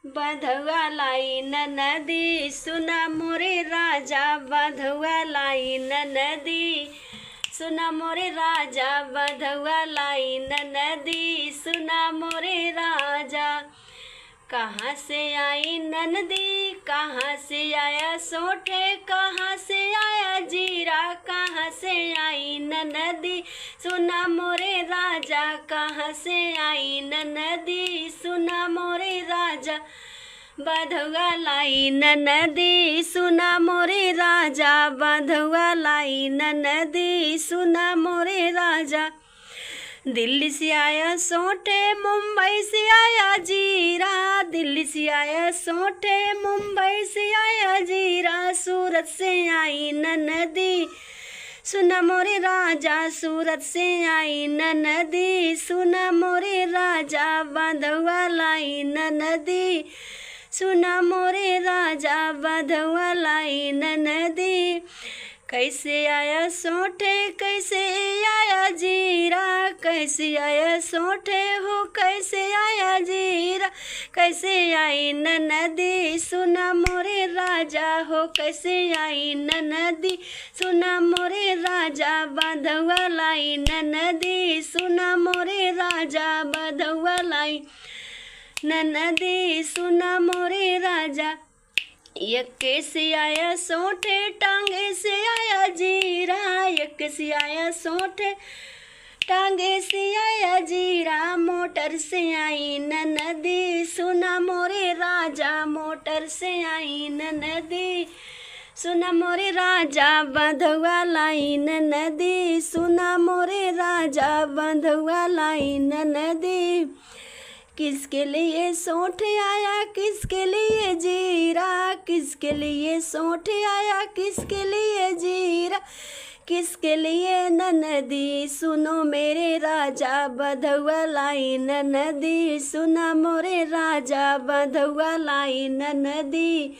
बधवा लाई नदी सुना मोरे राजा, बधवा लाई नदी सुना मोरे राजा, बधवा लाई नदी सुना मोरे राजा। कहाँ से आई ननदी, कहाँ से आया सोठे, कहाँ से आया जीरा, कहाँ से आई ननदी सुना मोरे राजा, कहाँ से आई ननदी सुना मोरे राजा। बधवा लाई नदी सुना मोरे राजा, बधवा लाई नदी सुना मोरे राजा। दिल्ली से आया सोठे, मुंबई से आया जीरा, दिल्ली से आया सोठे, मुंबई से आया जीरा। सूरत से आई नदी सुना मोरे राजा, सूरत से आई नदी सुना मोरे राजा। बधवा लाई नदी सुना मोरे राजा, बधवा लाई नदी। कैसे आया सोठे, कैसे आया जीरा, कैसे आया सोठे हो, कैसे आया जीरा। कैसे आई नदी सुना मोरे राजा हो, कैसे आई नदी सुना मोरे राजा। बधवा लाई नदी सुना मोरे राजा, बधवा लाई नदी सुना मोरे राजा। यक्के से आया सोठे, टांगे से आया जीरा, यक्के से आया सोठे, टांगे से आया जीरा। मोटर से आई नदी सुना मोरे राजा, मोटर से आई नदी सुना मोरे राजा। बधवा लाई नदी सुना मोरे राजा, बधवा लाई नदी। किसके लिए सोठ आया, किसके लिए जीरा, किसके लिए सोठ आया, किसके लिए जीरा, किसके लिए नदी सुनो मेरे राजा। बधवा लाई नदी सुना मोरे राजा, बधवा लाई नदी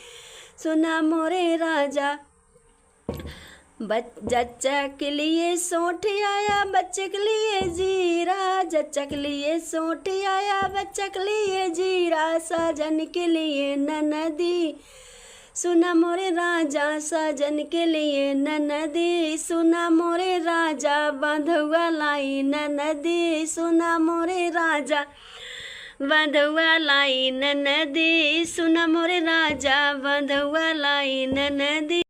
सुना मोरे राजा। जच्चा के लिए सोठ आया, बच्चे के लिए जीरा, जच्चा के लिए सोठ आया, बच्चा के लिए जीरा। सजन के लिए नदी सुना मोरे राजा, सजन के लिए नदी सुना मोरे राजा। बधवा लाई नदी सुना मोरे राजा, बधवा लाई नदी सुना मोरे राजा, बधवा लाई नदी।